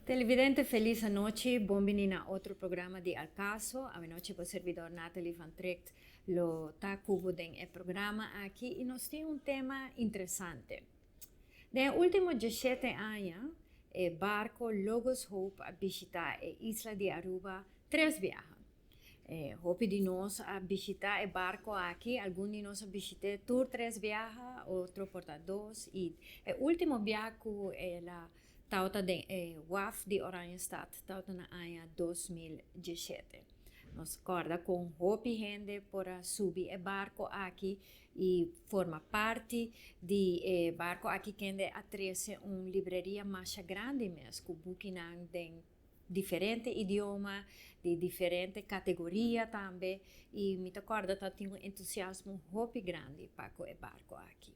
Televidente, feliz noche, benvenuti a otro programa di Al Caso. A noche por servidor Natalie Van Trecht lo está cubriendo el programa aquí y nos tiene un tema interesante. En los últimos 17 años, el barco Logos Hope ha visitado la isla de Aruba 3 viajes. Hope de nós a visitar el barco aquí, algunos de nós a visité tour 3 viajes, otro por 2 y el último viaje la tauta de WAF de Oranjestad, tauta na año 2017. Nos acorda com Hope gente para subir el barco aqui e forma parte de barco aqui que a 13 uma livraria mais grande mesmo, com booking de diferente idioma, de diferente categoria também, e me acorda que tem um entusiasmo Hope grande para o barco aqui.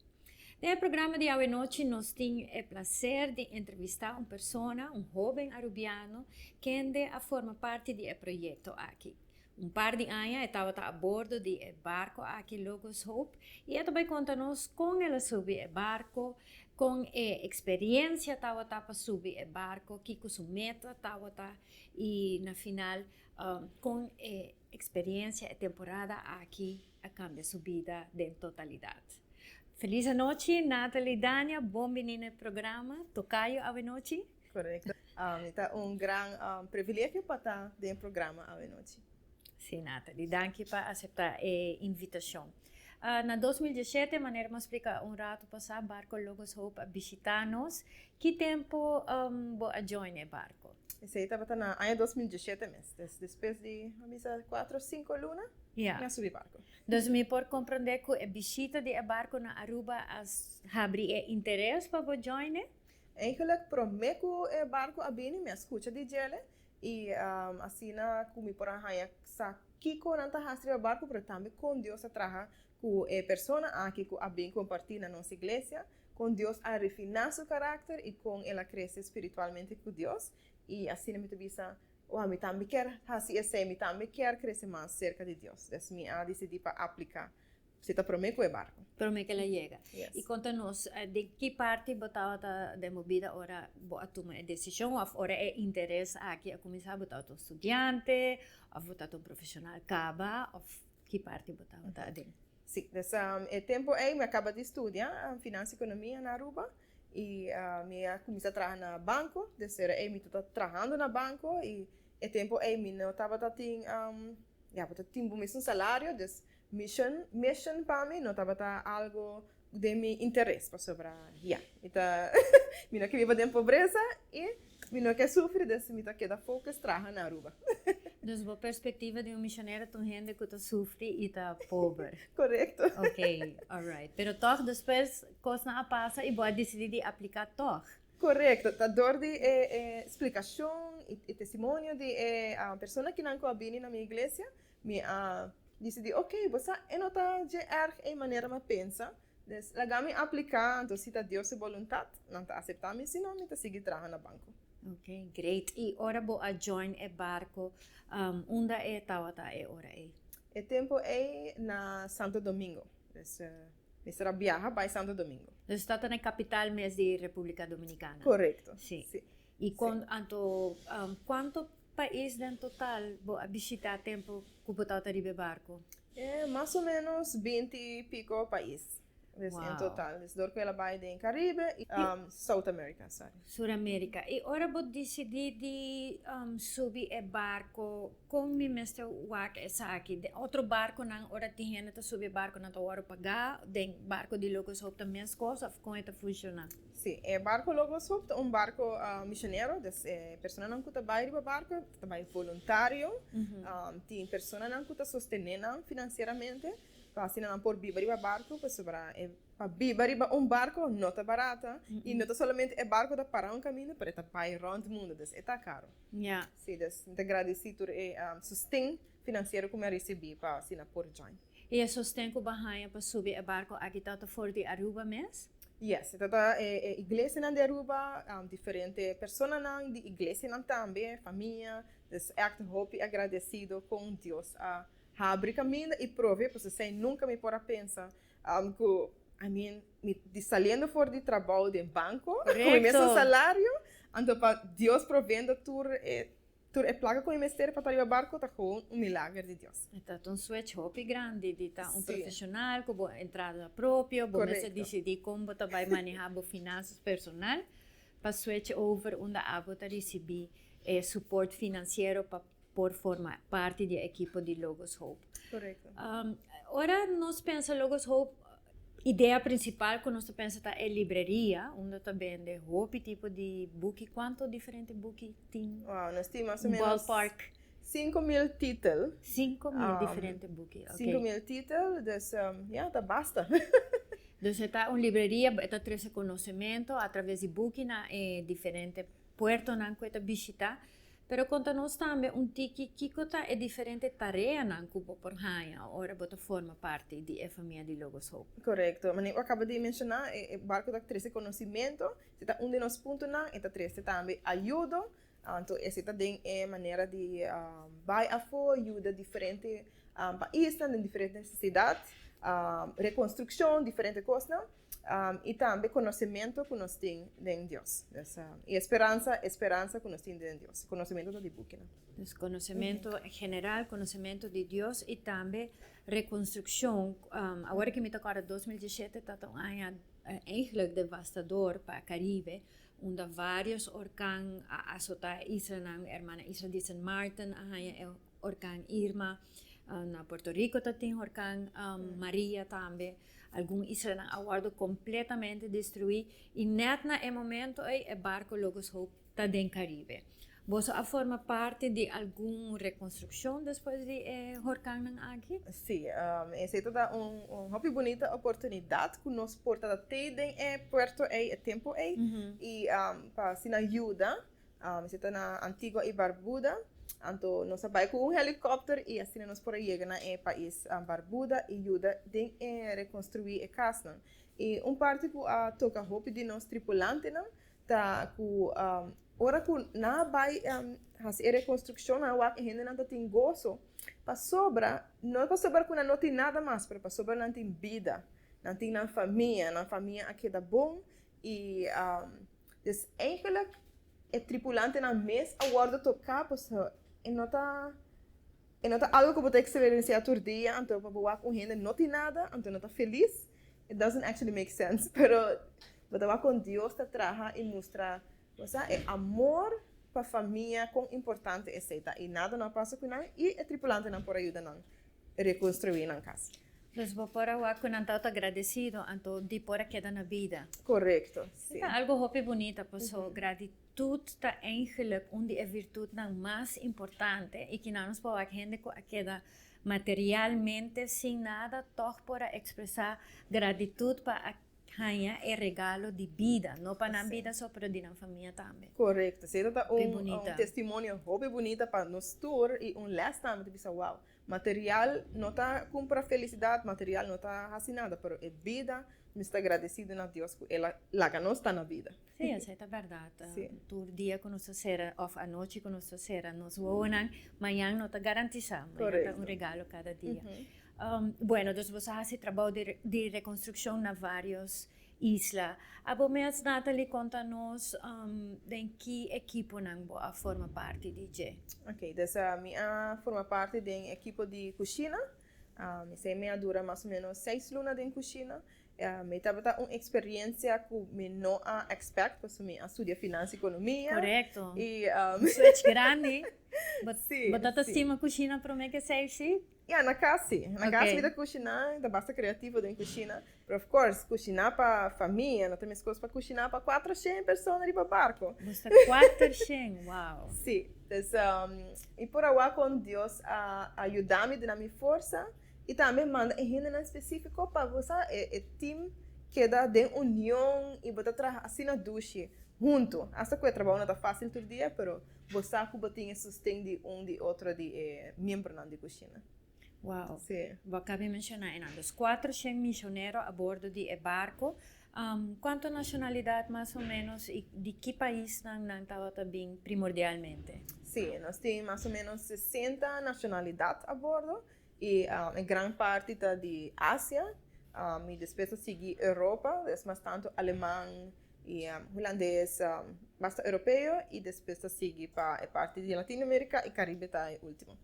No programa de hoy noche nos tiene el placer de entrevistar a una persona, un joven arubiano, que forma parte del proyecto aquí. Un par de años estaba a bordo del barco aquí Logos Hope y él va a contarnos con él subir el barco, con experiencia estaba para subir el barco, que su meta estaba y al final con experiencia y temporada aquí a cambio su vida de totalidad. Feliz noche, Natalie Dania, benvenuta al programa. Tocayo a noche. Correcto. Está un gran privilegio para estar en el programa a noche. Sí, Natalie, gracias por aceptar la invitación. En 2017, maneira me explica un rato pasar barco Logos Hope a visitarnos. ¿Qué tiempo voy a join el barco? Esse estava en el año 2017 mesmo. Después de 4 o 5 lunas, me subí barco. Dus me por compreender que a visita de barco na Aruba abre interesse para join? Eigenlijk prometo o barco a bem me escuta de gele e assim na como por arranha sa kiko nanta hasri o barco pero também com Deus a traja com persona aqui que a bem compartilhar na nossa igreja com Deus a refinar seu caráter e com ela crescer espiritualmente com Deus e assim me tevisa me também quer assim esse me também quer crescer mais cerca de Deus. Então me a decidi para aplicar. Você está prometo o barco. Prometo que ela chega. Yes. E conta-nos, de que parte botava de movida ora a tomar a decisão, ou ora é interesse aqui a começar a botar um estudante, ou botar um profissional caba, ou que parte botava dentro? Sim, o tempo me acaba de estudar finança e economia na Aruba e me comecei a trabalhar no banco, desde me estou trabalhando no banco e o tempo me não estava tendo um salário, des mission para mim não estava algo de meu interesse para sobre então me não queria de pobreza e me não quer sofrer desse me queda focus trabalhar na Aruba. Dus a perspectiva de missionário tem gente que está sofre e está pobre. Correto. Ok, alright. Pero toch depois coisa passa e vou decidir de aplicar toch. Correcto, está dor de explicação e testemunho de pessoa que não coabine na minha igreja, me decidi, ok, você não está de erg maneira de pensar, então, lagami aplicar, então se está Deus vontade, não está aceitar, se não, está seguir trabalhando no banco. Ok, great. E ora vou a join o barco, onde é tawata e ora é? O tempo é na Santo Domingo, então, será viajar para Santo Domingo. Então está na capital mesmo de República Dominicana? Correcto. Sim. Sí. E quanto país em total vou a visitar tempo que você está no barco? Mais ou menos 20 e pico países. Em total, desde que ela vai em Caribe e South America, sorry. Suramérica. E ora vou decidir de subir o barco com mi mestre wak essa aqui. De outro barco não ora tinha que subir barco não ora pagar, de barco de Logos Hope também as coisas como é funciona. Sim, o barco Logos Hope é barco missionário, das pessoas não que trabalham no barco, trabalham voluntário, tem pessoas não que sostenem financeiramente. Assim não por viver no barco, para viver barco não é barata e não é somente o barco da para caminho, para para ir around o mundo, então é caro. Yeah. Sim, então agradecido por sustento financeiro que eu recebi para assim por join. E o sustento que bahaya para subir o barco aqui está fora de Aruba mesmo? Yes, tata iglesia nan de Aruba, diferente persona nan de iglesia nan também, família, dus echt hoop e agradecido com Deus a abrir caminho e prove, porque você nunca me pode pensar que me saliendo fora de trabalho de banco, com o mesmo salário, então para Deus provendo tur é placa com o mistério para ir ao barco, tá com milagre de Deus. Então, switch hopi grande, de tá profissional, com boa entrada própria, bom você decidir como você vai manejar as finanças personal, para switch over onde a você receber suporte financeiro para por formar parte da equipe de Logos Hope. Correto. Ora nós pensa Logos Hope, ideia principal que nós pensa tá é livraria, onde também de Hope tipo de book, quanto diferente book tem? Wow, nós temos mais ou menos ballpark 5.000 títulos. 5.000 diferentes book. Okay. 5.000 títulos, dus tá basta. Dus está uma livraria, está trazendo conhecimento através de book na diferente puerto na que visitar. Pero conta-nos também tiki que é diferente tarefa na Cuba por Haya, ora bota forma parte da família de Logos Hope. Correto, mas eu acabo de mencionar, o barco está trazendo conhecimento, está de nos pontos na, está trazendo também ajuda, então essa também é maneira de vai a fora, ajuda diferente países, em diferentes cidades, reconstrução, diferentes coisas, e também conhecimento que nós temos em Deus. E esperança que nós temos em Deus. Conhecimento da book. Conhecimento general, conhecimento de Deus e também reconstrução. Agora que me toca 2017, está um ano eigenlijk devastador para o Caribe, onde vários orcãs azotaram Israel, a irmã Israel de San Martin, o orcão Irma, na Puerto Rico tem o orcão Maria também. Alguns Israel aguardo completamente destruído e net na momento o barco Logos Hope está dentro do Caribe. Você forma parte de alguma reconstrução depois de Horcan aqui? Sim, essa é toda uma bonita oportunidade que nós porta ter em Puerto tempo e para se ajuda, está na antiga e Barbuda. Então, nós vamos com helicóptero e assim nós podemos chegar no país Barbuda e ajuda a reconstruir a casa. E parte que toca roupa de nós tripulantes, tá com ora que na vai fazer reconstrução na wak ainda não tem gozo para sobra não para sobra que não tem nada mais para sobra não tem vida não tem na família aqui dá bom e des eigenlijk é tripulante na mês aguarda tocar pois e nota algo que você experienciar todo dia então para wak ainda não tem nada então não está feliz it doesn't actually make sense pero você com Deus te traga e mostra é amor para a família, quão importante é ser. E nada não passa com nós, e a tripulante não pode ajudar a reconstruir a casa. Então, você pode com tanto agradecido, então, de por queda na vida. Correto, sim. Algo hope bonito, pessoal. Gratitude está eigenlijk onde é virtude mais importante e que não nos pode gente queda materialmente sem nada, toch para expressar gratitude para é regalo de vida, não para a vida só, para a família também. Correto, você está testemunho muito bonito para nós tour e les também de pensar, wow, material não está compra felicidade, material não está assim nada, mas é vida, me está agradecido a Deus que ela que nós está na vida. Sim, essa é a verdade. O dia que nós será, ou a noite que nós será, nós vamos, amanhã não está garantizado, é regalo cada dia. Bueno, então você faz trabalho de reconstrução na várias islas. Abo mesmo, Natalie, conta-nos de que equipe não forma parte de G. Ok, então minha forma parte da equipe de cozinha. Minha dura mais ou menos 6 lunas de cozinha. Me tava uma experiência que me não expect, porque me estudia finanças e economia. Correto. E switch grande. Sim. Batata estima cozinha para mim que sei sim. Na casa vida cozinhar, da basta criativa da cozinha. But of course, cozinhar para família, não tem mais coisas para cozinhar para 400 pessoas ali para barco. Basta 400, wow. Sim, então, e por aí com Deus ajudar-me na minha força e também manda em específico para você é time que dá de união e botar assim na duche junto. Essa coisa trabalho não está fácil todo dia, mas você que tem sustento de de outro de membro da cozinha. Wow. Sim. Vou acabar de mencionar, dos 400 missionários a bordo do barco, ¿Cuánta nacionalidad más o menos y de qué país nang estaba también primordialmente? Sí, nós temos mais ou menos 60 nacionalidades a bordo e em grande parte está de Ásia e depois sigue Europa, mas tanto alemão e holandês, bastante europeu e depois sigue para a parte de Latinoamérica e Caribe tá o último.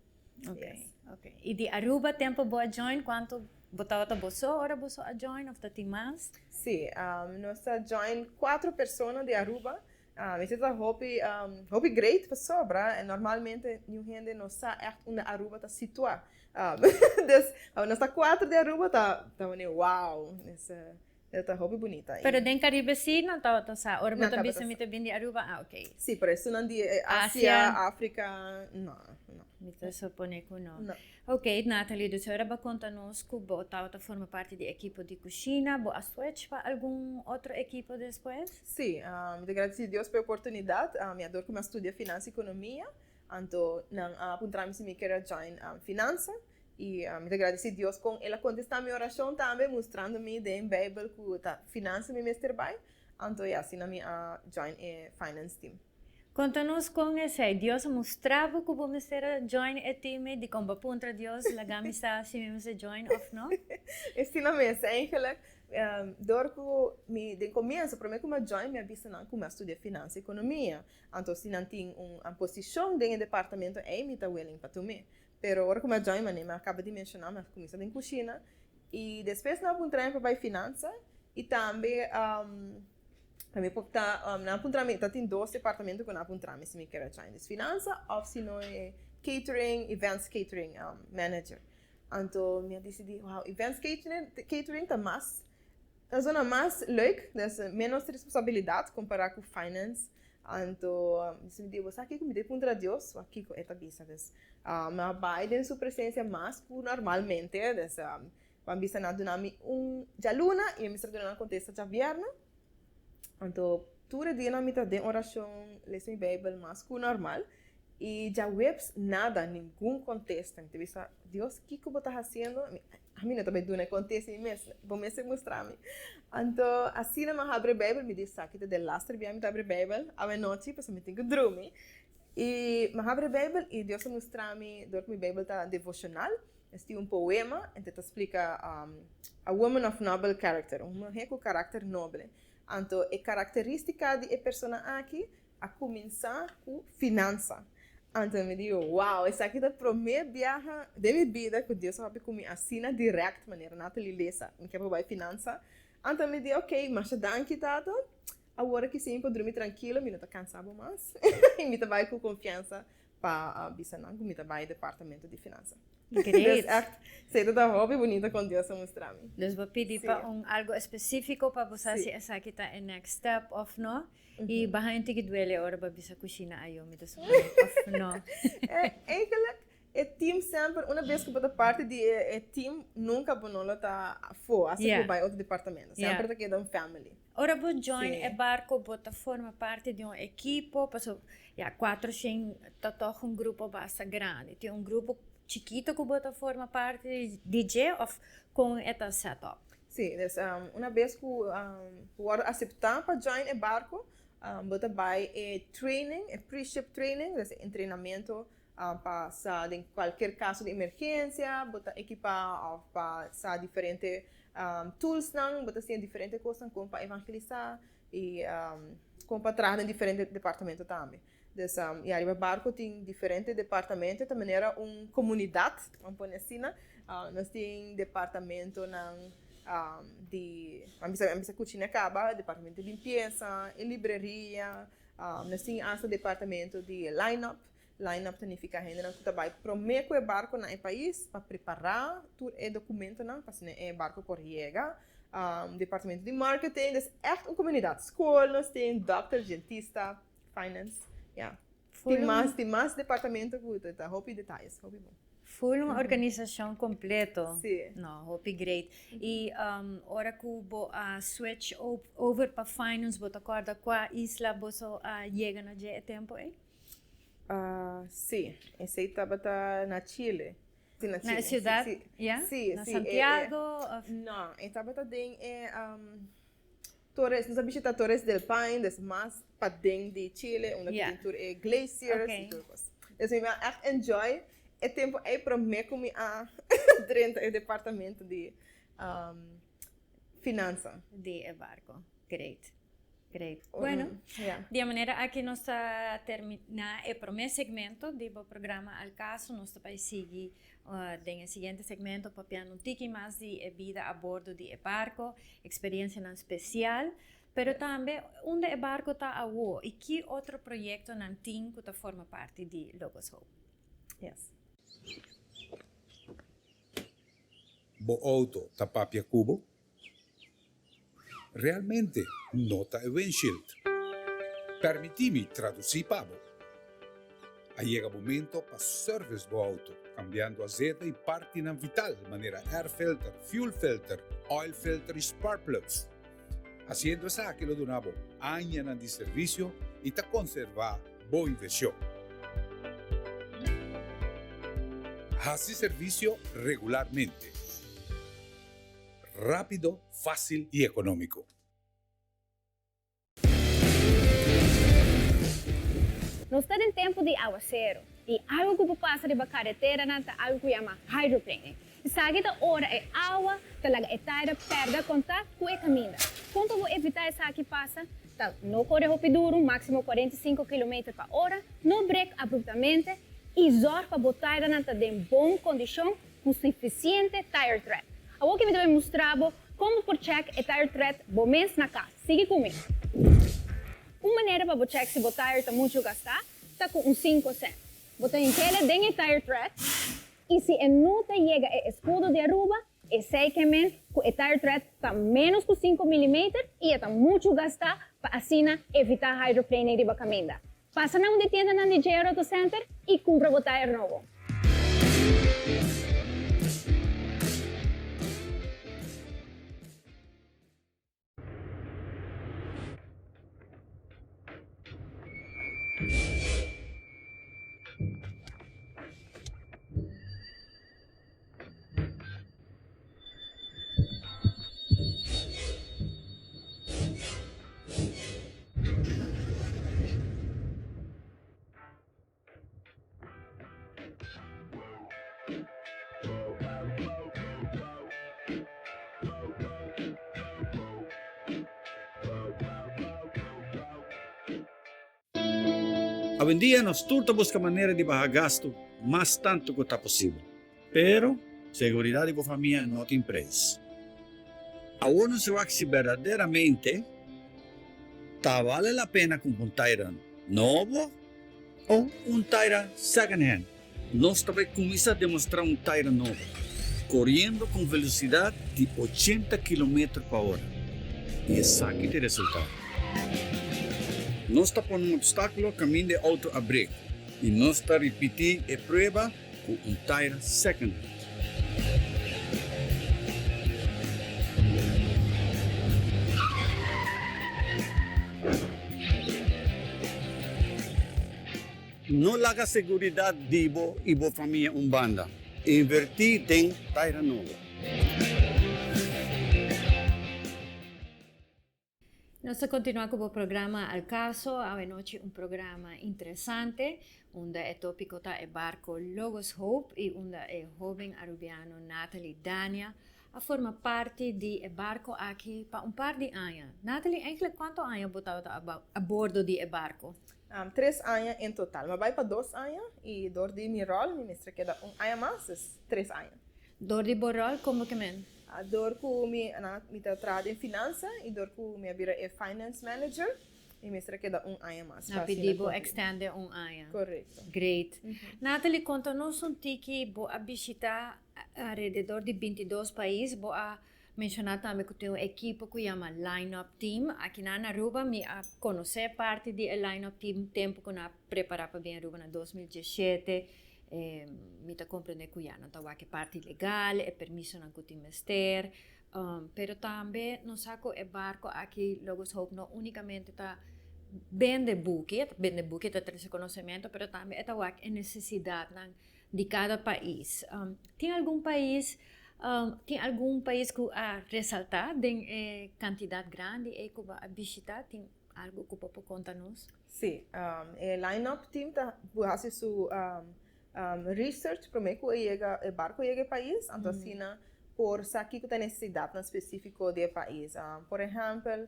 Okay, Yes. okay. E de Aruba tempo boa join, quanto botava ta boso, ora boso a join of the mais? Sim, nós join 4 pessoas de Aruba. Isso é hobby great para sobra. Normalmente, new gente não sabe onde Aruba está situada. Nós 4 de Aruba tá wow, essa hobby bonita. Pero den Caribe sim, não estava ta sa, ora Não bota tava bisa ta mita bem de Aruba, ok. Sim, por isso não de Ásia. Ásia, África, não. Mita supone que não. Não. Ok, Nathalie, dus ora ba conta-nos que bo estava forma parte de equipo de cozinha, bo a switch para algum outro equipo depois? Sim, muito agradeço a Deus pela oportunidade. Me adoro como estudo finança e economia. Então, não apontar-me se me quer join finança. E muito agradeço a Deus com ela contestar minha oração também, mostrando-me em Bíblia que tá finança me mestre bem. Então, assim, na minha join finance team. Conta-nos com esse, Deus mostrava que vamos ser join e time de como contra Deus, lagami sa se vamos join of no? Este não é eigenlijk, door que de começo, para mim como join me avisa não como estudar finança e economia. Então, se não tem uma posição dentro do departamento, me está willing para tomar. Pero agora como join, me acaba de mencionar, me começa em cozinha e depois não apontar para finança e também também pode estar na apontamento tem 2 departamentos que na apontamento se me quer join finança ou se não é catering, events catering manager. Então me decidi, wow, events catering tá mais a zona mais leuk, menos responsabilidade comparado com finance. Então, me digo, você aqui me deu contra Deus, aqui com esta bisa, mas vai em sua presença mais que normalmente, quando bisa na dinâmica já luna e me será na contexto já vierna. Então, todo dia na mitad de oração, leio a Bíblia mais que normal e já webs nada, nenhum contexto. Então, bisa, Deus, o que você está fazendo? A mim não também do contexto mesmo, vou me mostrar-me. Então, assim eu abro a Bíblia, me diz que de lastre bem me abre a Bíblia, à noite, para me ter que dormir. E me abre a Bíblia e Deus mostra-me, dentro da Bíblia está devocional, este poema, então explica a woman of noble character, uma mulher com caráter nobre. Então, a característica de pessoa aqui a começar com finança. Então, me digo, wow, essa aqui é a primeira viagem de minha vida que Deus sabe comigo assim, na direta maneira, Nathalie Lessa, me quer para finança. Então, me digo, ok, mas danke, tato. Agora que sim, para dormir tranquilo, me não estou cansado mais. E me vai com confiança para a Bissanang, me vai departamento de finança. Great. Sei da hobby bonita com Deus a mostrar-me. Dus we pidi pa algo específico para você se essa que tá next step of no. E bahain tigi duele ora ba bisa kusina ayo mi das of no. Eigenlijk het team sempre, uma vez que bota parte de team nunca bonola tá fora, assim que vai outro departamento. Sempre tá queda family. Ora bo join e barco bota forma parte de equipo, passo 4 sin tá toch grupo basta grande. Tem grupo chiquito que bota forma parte de DJ of com esta setup. Sim, uma vez que por aceitar para join o barco, bota vai training, pre-ship training, treinamento para em qualquer caso de emergência, bota equipar para diferentes tools não, bota assim diferentes coisas como para evangelizar e como para trabalhar em diferentes departamentos também. E aí o barco tem diferentes departamentos, de maneira uma comunidade, vamos pôr assim, nós temos departamento de a cozinha acaba, departamento de limpeza, e livraria, nós temos departamento de line-up significa que nós trabalhamos primeiro com o barco no país para preparar todo o documento para que o barco correga. Departamento de marketing, é uma comunidade. Escola, nós temos doctor, dentista, finance. Yeah. Tem mais departamento que tá hobby detalhes, hobby bom. Full uma organização completa. Sim. No, hobby great. E ora que bo switch over para finance, bo acorda qual isla bo so chega na je tempo Sim, esse estava na Chile. Na cidade? Sim, na Santiago? Não, estava em Torres, nós visita Torres del Paine, des mais para dentro de Chile, onde Yeah. tem glaciers Okay. e tudo isso. Então, eu echt enjoy o tempo aí para mim como a dentro do departamento de finança. De barco. Great. Bueno, Yeah. de maneira aqui nós está terminar o primeiro segmento do programa Al Caso, nós vai seguir no seguinte segmento para um tiki mais de vida a bordo de barco, experiência não especial, pero também onde o barco está a e que outro projeto não tem que forma parte de Logos Hope. Yes. Bo auto tapapia cubo? Realmente nota e windshield. Permitimi traduzir pavo. Llega momento para service bo auto, cambiando azeite e parte não vital, maneira air filter, fuel filter, oil filter e spark plugs. Haciendo esa que lo donavo años de servicio y te conserva boa inversión. Hace servicio regularmente. Rápido, fácil y económico. Não está em tempo de aguaceiro e algo que passa de carretera não está algo que chama hydroplane. Sabe da hora é água, talaga é taira perda contato com a caminho. Quanto vou evitar essa que passa, tá não corre rápido, máximo 45 km/h, não break abruptamente e zor para botar na em boa condição com suficiente tire tread. Agora que me deve mostrar como por check o tire tread bom mês na casa. Siga comigo. Uma maneira para check se o tire está muito gastar, está com 5 cents. Botar em tela dentro do tire tread e se a nota chega ao escudo de Aruba, é sei que o tire tread está menos que 5 mm e está muito gastar para assim evitar hydroplane de caminho. Passa na onde tienda na DJ Auto Center e compra o tire novo. Hoje em dia, nós todos buscamos maneira de baixar gasto mais tanto que está possível. Pero, segurança da família não tem preço. Agora não se vai se verdadeiramente vale a pena comprar um tire novo ou um tire second hand. Nós também começamos a demonstrar um tire novo, correndo com velocidade de 80 km/h. E esse aqui tem resultado. Nós está por um obstáculo caminho de auto a break e nós está repetir a prova com um tire second. Não larga a segurança de você e sua família banda. Invertir em tire novo. Nós continuamos com o programa Al Caso, hoje programa interessante, onde o tópico está o barco Logos Hope e onde o jovem arubiano Natalie Dania forma parte do barco aqui para par de anos. Natalie, eigenlijk quanto anos botava a bordo do barco? 3 anos em total, mas vai para 2 anos e door de meu rol, me mestre queda ano mais, 3 anos. Door de borrol, como que men? Door que me trabalho em finança e door que me vira finance manager e me mestre queda ano mais. Na pedido extende ano. Correto. Great. Natalie, conta-nos tiki bo a visitar alrededor de 22 países, bo a mencionar também que tem uma equipe que chama Line-Up Team. Aqui na Aruba, me a conhecer parte do Line-Up Team, tempo que eu preparava para vir a Aruba em 2017. Mi ta comprende que já não está que parte legal, é permisso não que investir, pero também não saco é barco aqui Logos Hope não unicamente está vende buque está trazendo conhecimento, pero também é necessidade de cada país. Tem algum país Tem algum país que a ressaltar tem quantidade grande e que a visitar? Tem algo que pode contar-nos? Sim, line-up team tá fazendo su research para mim que o barco chega ao país, então assim, por saber que tem necessidade específica do país. Por exemplo,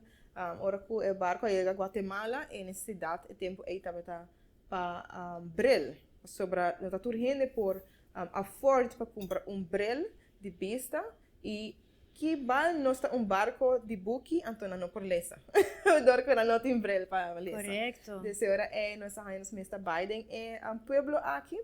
hora que o barco chega a Guatemala, a necessidade é tempo aí também para bril, sobre a turma por afford para comprar bril de vista e que vai nós barco de buque, então não por lesa. Dor que não tem bril para lesa. Correto. Dessa hora nós arranjamos Mr. Biden pueblo aqui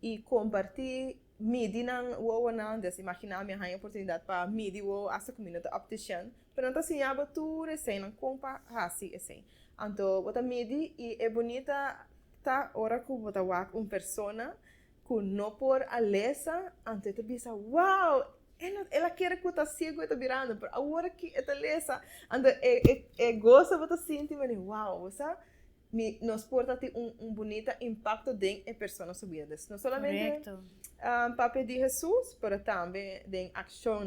e compartilhar midi nang wo nang des imagina minha hanya oportunidade para midi wo asa comunidade optician pero não assim aba tu recém não compa hasi assim então bota midi e é bonita tá hora que bota wak persona que não por alesa ante te bisa wow ela quer que tá cego e tá virando pero agora que é lesa então gosta bota sentir mas wow você nos porta bonita impacto de persona subidas não somente papel de Jesus, pero também de ação,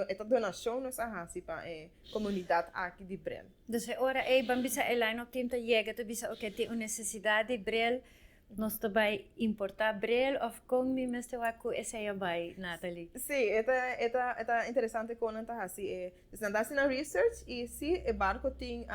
essa donação nós fazemos para a comunidade aqui de Brel. Então, agora vamos bisa line up team chega, tu bisa okay, tem uma necessidade de Brel, nós também importar Brel ou como me estou aqui essa aí vai, Natalie? Sim, é interessante quando está assim, está fazendo research e se o barco tem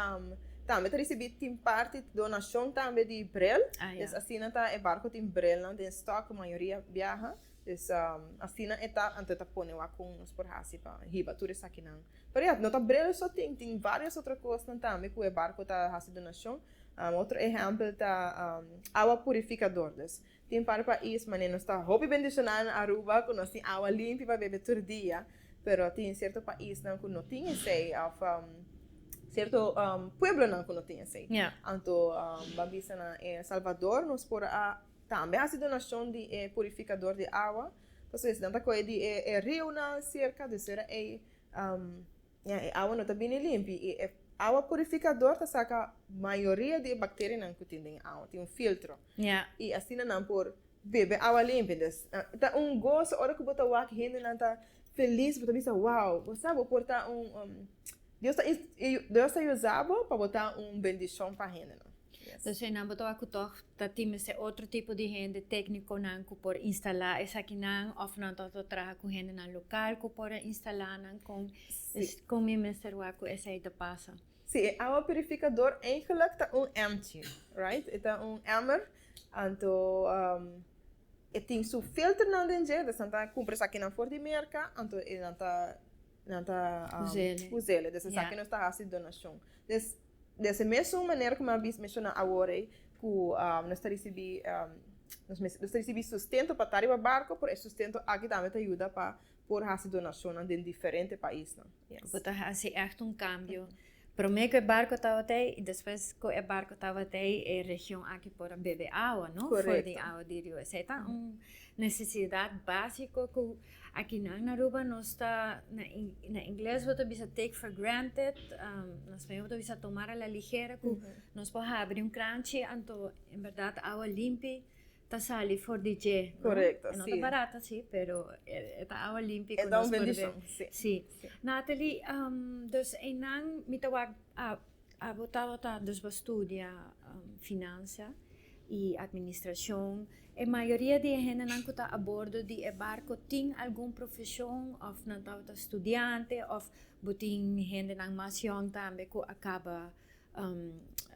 também recebi tem parte donação também de Brel, então assim tá o barco tem Brel não tem estoque, a maioria viaja, então assim tá então tá põe lá com nos por hasi para riba tudo isso aqui não, mas não tá Brel só tem várias outras coisas também que o barco tá hasi donação, outro exemplo tá água purificadora, tem para país mas não está hobby bendicionar Aruba que nós tem água limpa para beber todo dia, pero tem certo país não que não tem sei certo pueblo não que não tem assim. Então, babisa na Salvador nos por também a donação de purificador de água. Então, não coisa de rio na cerca de ser água não está bem limpa e água purificador tá saca maioria de bactérias não que tem água, tem filtro. E assim não por beber água limpa. Tá gosto hora que botar água gente não tá feliz, botar bisa wow, você sabe portar Deus está usando para botar bendição para a gente. Então, não botou aqui tá temos outro tipo de gente técnico não que por instalar essa aqui não, ou não tá trabalhando com gente no local que por instalar não com ministério que essa aí passa. Sim, água purificador eigenlijk tá empty, right? Então emmer, então tem seu filtro não dentro, então tá compra isso aqui na fora de merca, então não tá usele, dessa saque não está fazendo donação. Dessa mesma maneira que eu mencionei agora, que nós está recebendo sustento para estar no barco, por esse sustento aqui também ajuda para por fazer donação em diferentes países. Então, assim, é um cambio. Primeiro que o barco estava até e depois que o barco estava até a região aqui para beber água, não? Correto. For de água de rio. Essa é uma necessidade básica que aqui na Aruba nós está na inglês você bisa take for granted, na espanhol você bisa tomar a la ligera que nós podemos abrir cranche, então em verdade água limpa tá sali for DJ. Correto, não sim. Tá barata sim, pero tá água limpa que nós podemos. Sim. Natalie, dus enang mitawag abotava dus estudia finança e administração. A maioria de gente não está a bordo de barco tem alguma profissão ou não está estudante ou tem gente na mais young também que acaba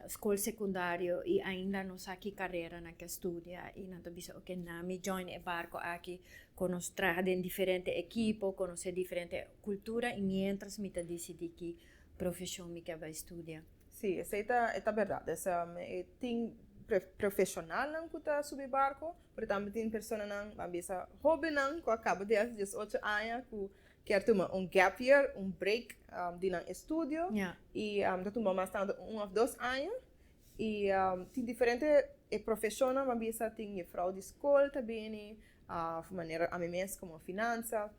escola secundária e ainda não sabe que carreira na que estudia e não está bisa ok na me join o barco aqui conhecer em diferente equipo conhecer diferente cultura e mientras me decidi que profissão me que vai estudar. Sim, essa é verdade. Essa tem profissional não que está subir barco, mas também tem pessoa não bisa hobby não que acaba de 18 anos que quer tomar gap year, break de não estúdio e tá tomando mais tanto 1 ou 2 anos e tem diferente profissional, mas bisa tem frau de escola também, maneira a mim mesmo como finança,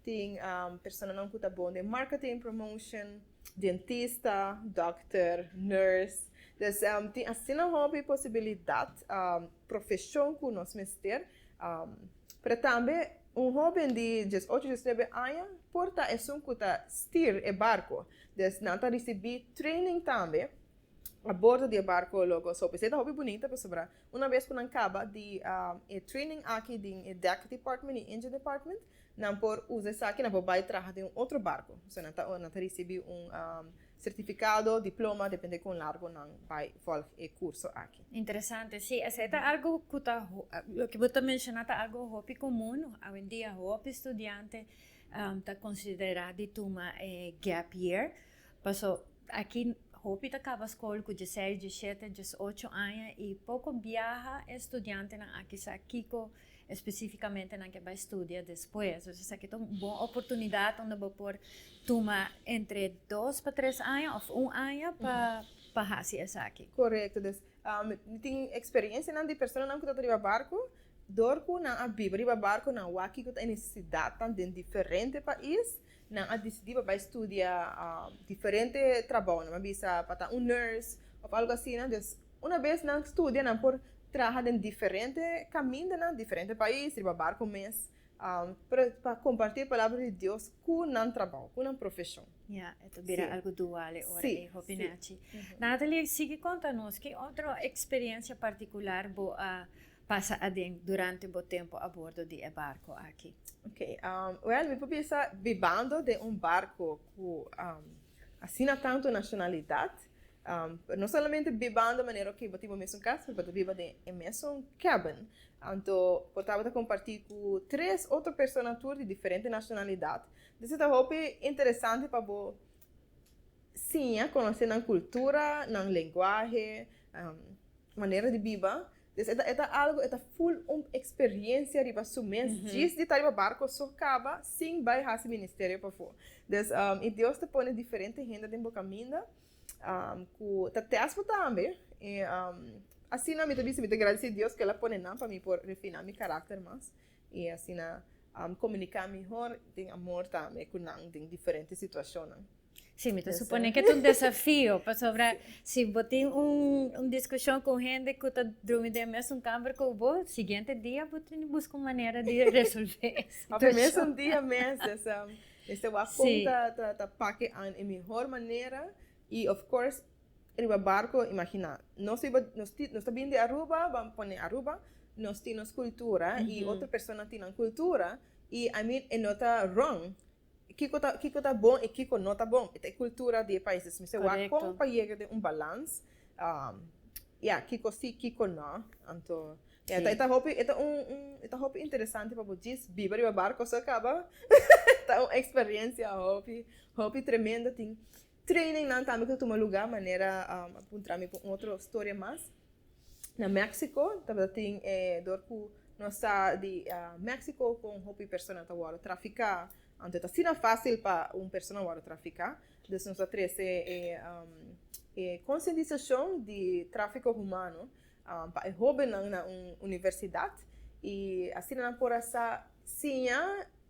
tem pessoa não que está bom de marketing, promotion, dentista, doctor, nurse. Então, tem assim uma hobby possibilidade, profissão que nós mesmos ter, para também jovem de 18, 19 anos porta que steer o barco. Então, nós recebi training também a bordo do barco logo. So, pensei que hobby bonita, pessoal. Uma vez que acaba de training aqui no deck department e engine department, não por usar isso aqui, não por vai trabalhar de outro barco. So, nós recebi certificado, diploma, depende com largo, não vai fazer o curso aqui. Interessante, sim. Essa é algo que lo que você mencionou, é algo hobby comum. Hoje em dia, hobby estudante está considerado uma gap year. Passou aqui, hobby acaba a escola com 16, 17, 18 anos e pouco viaja estudante aqui sa Kiko especificamente na que vai estudar depois. Ou seja, aqui é uma boa oportunidade onde vou por tomar entre 2 para 3 anos ou 1 ano para fazer isso aqui. Correto. Tem experiência de pessoas que estão no barco, dorco na viver barco na waki que tem necessidade de diferentes países, na decidir para estudar diferente trabalho, mas bisa para nurse ou algo assim, uma vez na estudia na por trabalhar em diferentes caminhos, em diferentes países, ir para barco mês, para compartilhar a palavra de Deus com um trabalho, com uma profissão. Então vira algo dual agora, sim. Nathalie, sigue contando-nos que outra experiência particular passa durante o tempo a bordo de barco aqui. Ok, me começa vivendo de barco com assim tanto nacionalidade. Não somente vivendo de maneira que eu mesmo casa, mas vivo em mesmo cabin. Então, eu compartilhar com 3 outras pessoas de diferentes nacionalidades. Então, é interessante para você sim, conhecer a cultura, a linguagem, maneira de viver. É algo, é full experiência de sua mês. Diz de estar no barco, só acaba sem vai fazer ministério para fora. Então, e Deus te põe diferente gente no caminho. Tá tespo também. Assim, eu me agradeço a Deus que ela põe para mim por refinar meu caráter mais. E assim, comunicar melhor, tem amor também com em diferentes situações. Sim, me supone que é um desafio para sobre se você tem uma discussão com gente que está dormindo mesmo câmara com você, seguinte dia você busca uma maneira de resolver. A mesmo dia mesmo, esse aponta tá paque em melhor maneira e of course em barco, imagina, nós está vindo de Aruba, vamos pôr Aruba, nós temos cultura e outra pessoa tem cultura e é nota wrong. Kiko tá bom e Kiko não tá bom. É cultura de países. Mas eu acho que chegar de balance. Kiko sim, Kiko não. Então, é hobby interessante para você viver no barco, só acaba. Tá uma experiência hobby tremenda. Tem training não também que toma lugar, maneira apontar-me para outra história mais. Na México, tem dorco nossa de México com hobby personal tá traficar. Então, é fácil para pessoa traficar. Então, nós temos conscientização de tráfico humano para jovens na universidade. E assim, nós podemos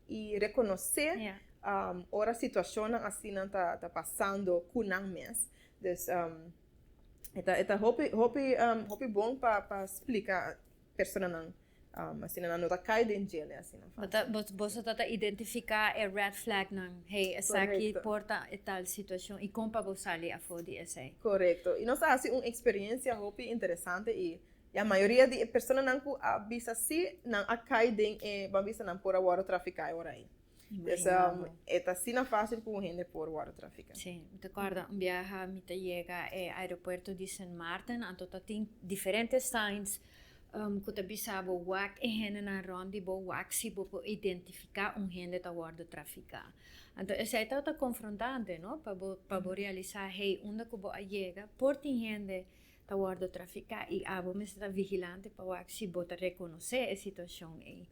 e reconhecer a situação assim está passando com nós mesmos. Então, hobby bom para explicar a pessoa assim, não está caída em gelo, assim, não você está identificar a red flag, não? Hey, essa aqui porta e tal situação e como para você sair a fora dessa. Correto. E nós assim uma experiência hobby interessante e a maioria de pessoas não avisa se não a caída em avisa não por agora traficar agora aí. Então, é assim não fácil com gente por agora traficar. Sim, te acorda, viaja, me chega ao aeroporto de San Martin, então tem diferentes signs. Que bisa bo wak gente na rondi bo wak si bo identificar gente tá guarda traficar. Então essa é tá confrontante, não? Para realizar hey onde que bo chega por tem gente tá guarda traficar e abo me está vigilante para wak si bo tá reconhecer a situação aí.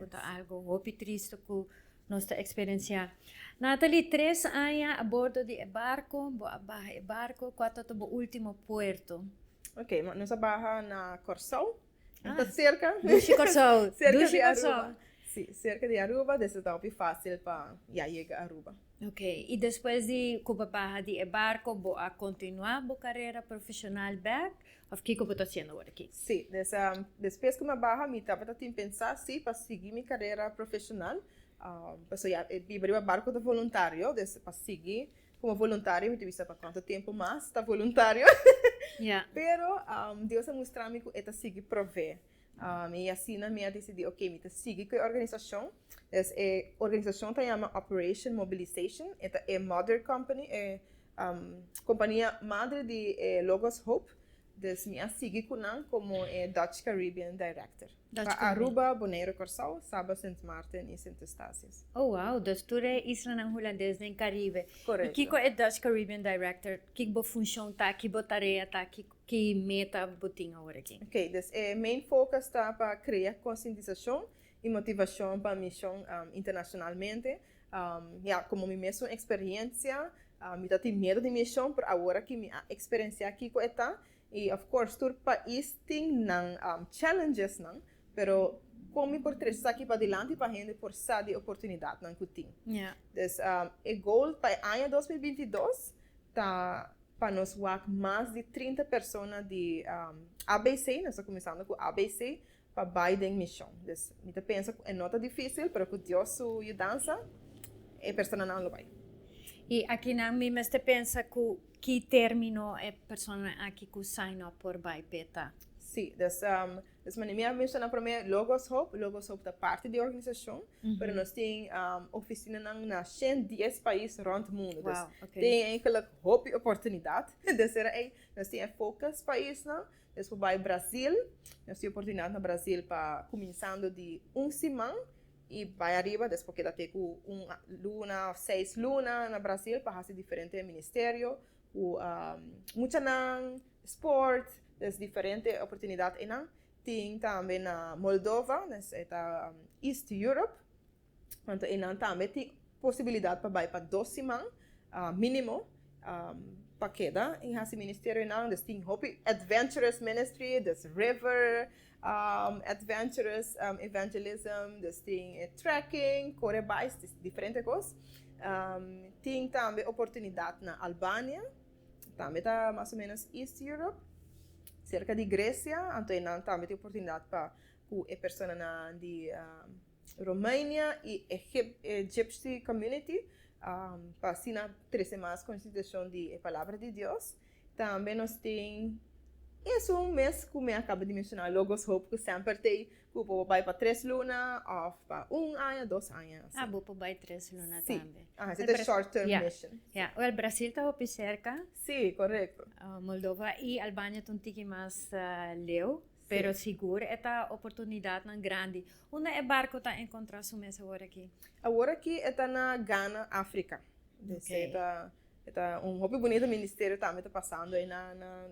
Então algo hopi triste que nossa experiência. Nathalie, 3 anos a bordo de barco, bo abaixo barco, qual é o último puerto? Ok, nós abaixo na Corsol. Está cerca. Dushi Corsol. Cerca de Aruba. Sim, cerca de Aruba, desse tá fácil para chegar a Aruba. Ok, e depois de Cuba Baja de barco, vou a continuar a carreira profissional back? Ou o que eu estou fazendo agora aqui? Sim, depois que eu barra, eu estava a pensar, sim, para seguir minha carreira profissional. Eu abri barco de voluntário, para seguir como voluntário, eu tive para quanto tempo mais está voluntário. Yeah. Pero Deus mostrou-me que eu segui prover. E assim, eu decidi, ok, eu segui com a organização. A organização se chama Operation Mobilization. É mother company, é companhia madre de Logos Hope. Eu segui com ela como Dutch Caribbean Director. Aruba, Bonaire, Curaçao, Saba, Sint Maarten e Sint Eustatius. Oh, wow. Dus tu é isla ng holandês em Caribe. Correto. E que é Dutch Caribbean Director? Que bo função tá, que bo tarefa tá, que meta botinha agora aqui? Ok, dus main focus está para criar conscientização e motivação para a missão internacionalmente. Como minha mesma experiência, eu tenho medo de missão, por agora que minha experiência aqui está. E, of course, todo país tem challenges, pero como por trás aqui para adelante para a gente por de oportunidade que tem. Yeah. Então, o goal para o ano 2022 está para nós mais de 30 pessoas de ABC, nós estamos começando com ABC, para Biden Mission. Então, eu penso que é nota difícil, mas com Deus sua ajuda, a pessoa não vai. E aqui na minha você pensa que termino é pessoa aqui que sign up por Baipeta? Sim, então minha missão para mim Logos Hope é parte da organização, mas nós temos oficina na 110 países rond o mundo. Wow, okay. Tem eigenlijk hoop oportunidade. Nós temos focus país, nós para Brasil, nós temos oportunidade no Brasil para começando de semana e vai arriba, depois que dá tempo luna, 6 luna no Brasil para fazer diferente ministério, muito sport, das diferentes oportunidades. Tem também na Moldova, é East Europe, então também tem possibilidade para ir para 2 semanas, mínimo, para queda em esse ministério. Tem Adventurous Ministry, River, Adventurous Evangelism, tem trekking, correbais, diferentes coisas. Tem também oportunidade na Albânia, também está mais ou menos East Europe, cerca de Grécia, então também tem oportunidade para a pessoa de Romênia e Egyptian Community, para assinar 3 semanas constituição de palavra de Deus. Também nós temos isso mês que eu acabo de mencionar, Logos Hope, que sempre tem que vai para 3 lunas, ou para 1 ano, 2 anos. Vou para 3 lunas também. Sim, é short-term mission. O Brasil está aqui cerca. Sim, correto. Moldova e Albânia estão um pouquinho mais leu, pero seguro esta oportunidade não grande. Onde é barco está encontrar sua mesa agora aqui? Agora aqui está na Ghana, África. Okay. Está hobby bonito ministério também está passando aí na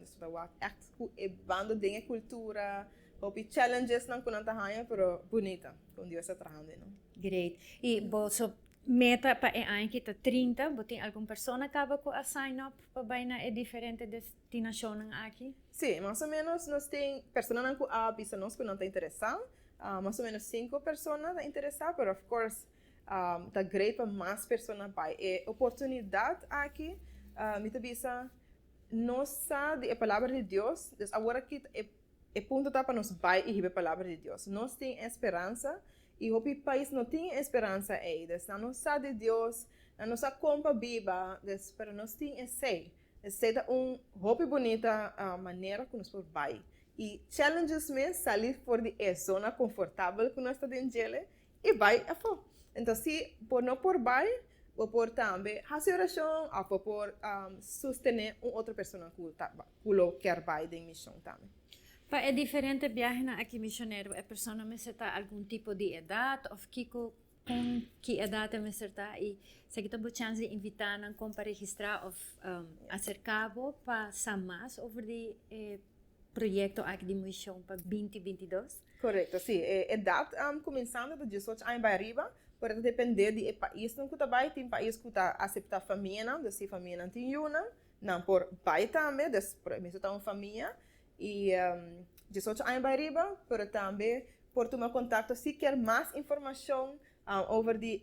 bando de cultura, hobby challenges não com tanta raia, pero bonita, com Deus está trabalhando, não? Great. E você meta para o ano que está 30, você tem alguma pessoa que acaba com a sign up para bem é diferente destinação aqui? Sim, mais ou menos nós tem pessoas que a bisa nós que não está interessado, mais ou menos 5 pessoas está interessado, pero of course está great para mais pessoas para a oportunidade aqui, me bisa nós sabe a palavra de Deus, então agora que é ponto tá para nós vai e a palavra de Deus, nós tem esperança. E o país não tem esperança aí, não sabe de Deus, não sabe como viva, mas nós temos essa é hobby bonita maneira que nós podemos vai. E challenges mesmo sair fora de zona confortável que nós estamos dentro e vai a fora. Então se por não por vai, ou por também fazer oração, ou por sustentar outra pessoa que quer vai de missão também. É diferente viagem aqui missionário, a pessoa necessita algum tipo de idade ou com que idade necessita e se kita tem chance de invitar para registrar ou acercá-lo para saber mais sobre o projeto aqui de missão para 2022? Correto, sim. A idade começando de 18 anos para arriba, pode depender do país que está vai, tem país que está aceita a família, se a família não tem uma, não por vai também, por exemplo, uma família. E 18 anos para arriba, mas também por tomar contacto si quer mais informação over the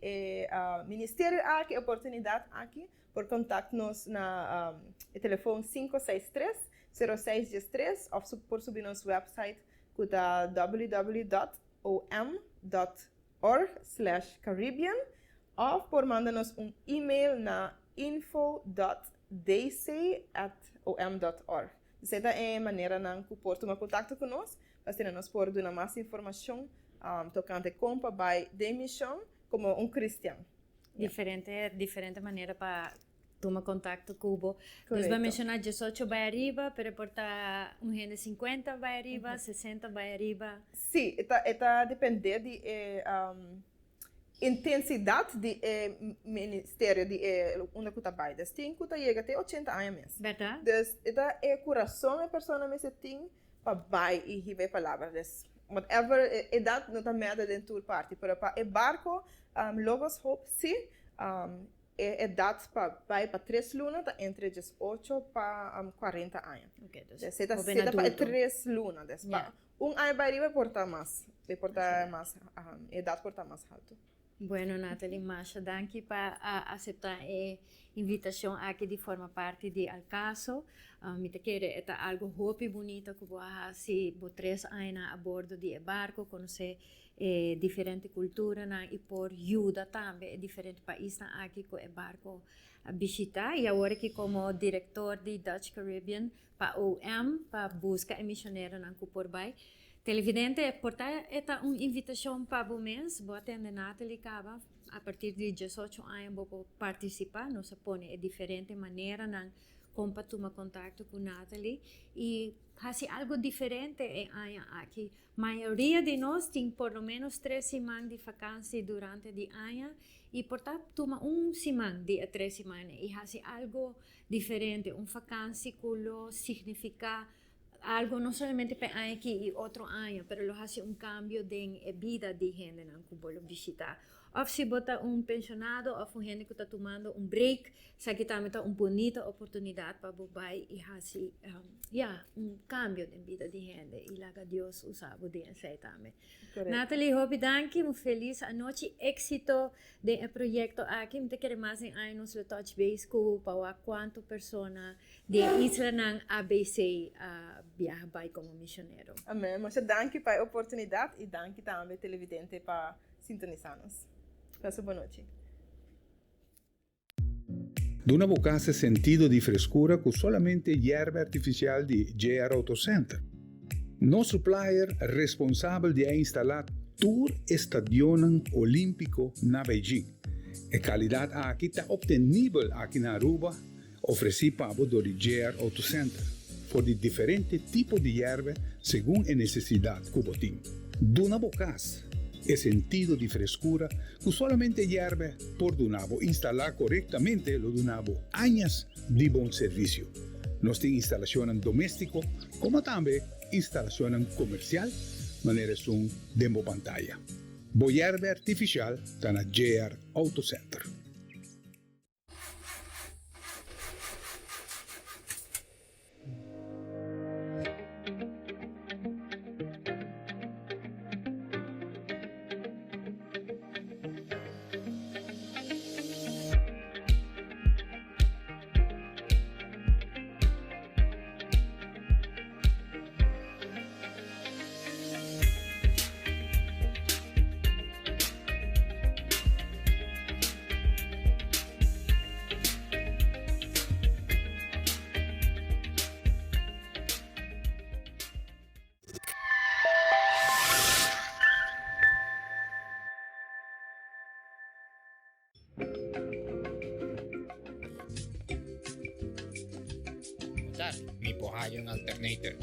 ministério aqui, oportunidade aqui, por contactar-nos na telefone 563-0613 ou por subir nosso website que é www.om.org/Caribbean ou por mandar-nos e-mail na info.daisy@om.org. Essa é a maneira que por tomar contato conosco, para nós por dar mais informação tocante compa by de missão como cristiano. Diferente maneira para tomar contato com o Nós vamos mencionar 18 vai arriba, para portar gente 50 vai arriba, 60 vai arriba. Sim, está depende de intensidade de ministério de onde que está vai. Das tem que chega até 80 anos mesmo. Verdade? Dus ita coração da pessoa mesmo tem para vai e receber palavras. Whatever edad não está merda dentro do parte, para barco Logos Hope sim, edad para 3 lunas tá entre 18 para 40 anos. Okay, dus está para 3 lunas, yeah. Ano para arriba porta mais, edad porta mais alto. Bueno, Nathalie, Masha, danke para aceitar a invitação aqui de forma parte de Alcaso. Me te quero é algo hopi bonito que vou fazer por 3 anos a bordo de barco, conhecer diferente cultura e por ajuda também diferente países aqui com o barco a visitar. E agora que como diretor de Dutch Caribbean para OM para buscar missionário na Cuporbay. Televidente, portar esta uma invitação para o mês, vou atender Nathalie Cava, a partir de 18 anos vou participar, nós põe diferente maneira na como tomar contato com Nathalie e fazer algo diferente aqui. A maioria de nós tem por lo menos 3 semanas de vacância durante o ano e portar toma semana de 3 semanas e fazer algo diferente, vacância que significa algo no solamente para aquí y otro año, pero lo hace un cambio de vida de gente que puede visitar. O si bota un pensionado o gente que está tomando un break, sabe que también una bonita oportunidad para volver y hacer un cambio de vida de gente y la que Dios usaba de hacer también. Nathalie, hope danke, muy feliz anoche, éxito del proyecto aquí. Me quiero más en años lo touch base para cuántas personas de Isla ng ABC viajar como misionero. Amém. Mas danke para a oportunidade e danke também televidente para sintonizar-nos. Passe boa noite. Duna vocase sentido di frescura con solamente hierba artificial di JR Auto Center. No supplier responsable di installare tour stadion olimpico na Beijing. E qualità aqui está obtenibile aqui na Aruba, ofrecido do JR Auto Center, por de diferentes tipos de hierba según a necesidade que tem. Duna vocase e sentido di frescura que solamente hierba por Dunabo instalar correctamente lo Dunabo años de buen servicio. Nos tiene instalación doméstico como también instalación comercial, manera son demo pantalla. Bo hierba artificial está na JR Auto Center. Mi Pohayong alternator.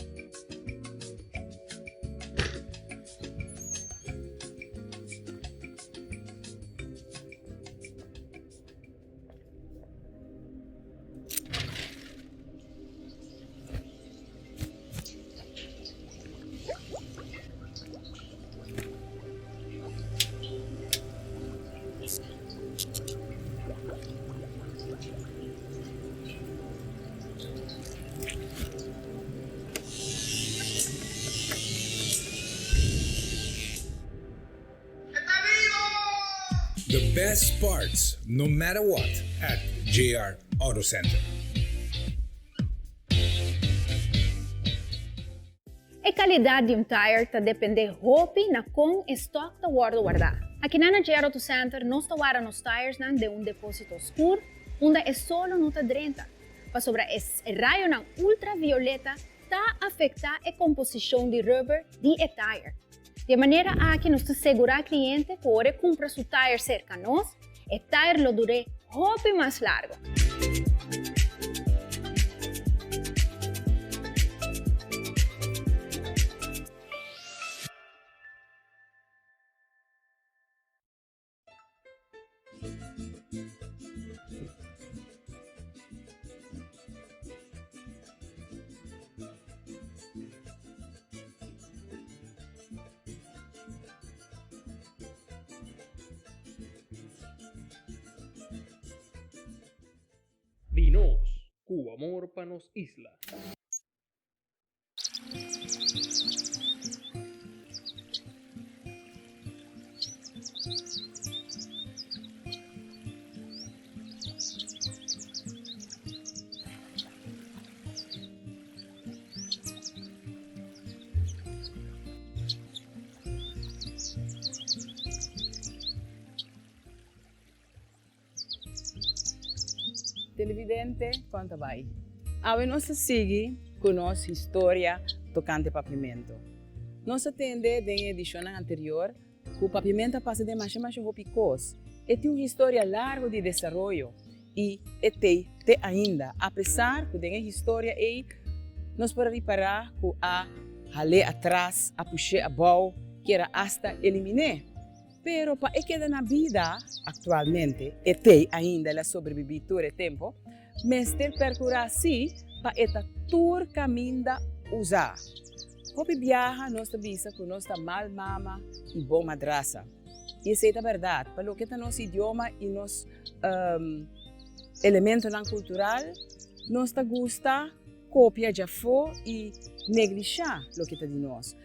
The best parts, no matter what, at JR Auto Center. A qualidade de tire ta depende hopi na com estoque ta guardado. Aqui na JR Auto Center nós ta guarda nos tires de depósito escuro, onde é solo nota 30. Para sobre raio na ultravioleta ta afetar a composição de rubber de tire. De maneira que nós segurar cliente pode comprar seu tire cerca a nós, e tire lo dure hopi mais largo. Vinos, cu amor pa nos isla. Televidente, quanto vai? Ave nós segue com nossa história tocante pavimento. Nós atende em edição anterior que o pavimento passa de mais picos e tem uma história larga de desenvolvimento e tem ainda, apesar que tem história aí, nós podemos reparar que a rale atrás, a puxar a bola, que era hasta eliminar. Pero para quedar na vida atualmente, e tem ainda a sobreviver todo o tempo, mas ter percorrer assim para esta tour caminho usar. Quando viaja, nós visa que nós está mal mama e bom madraça. E isso é a verdade. Para o que é nosso idioma e nosso elemento cultural, nós gosta cópia já foi e negligenciar o que é de nós.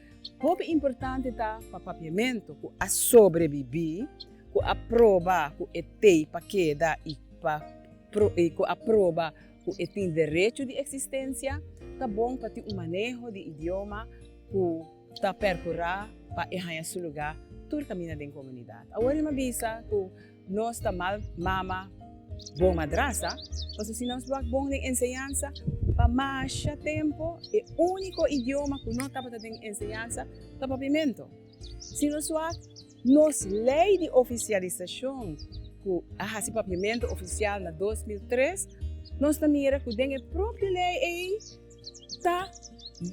O importante é para o papiamento, que a sobreviver, que a prova que tem para quedar e que a prova que tem direito de existência, tá bom para ter manejo de idioma que está percorrer para ir a seu lugar, todo caminho da comunidade. Agora eu me avisa que nós está mal mama bom madraça, mas se nós vamos bom de ensinança, para mais tempo, o único idioma que não está para ter ensinança é o papiamento. Se nós vamos lei de oficialização, que a papiamento oficial na 2003, nós também mira que tem a própria lei está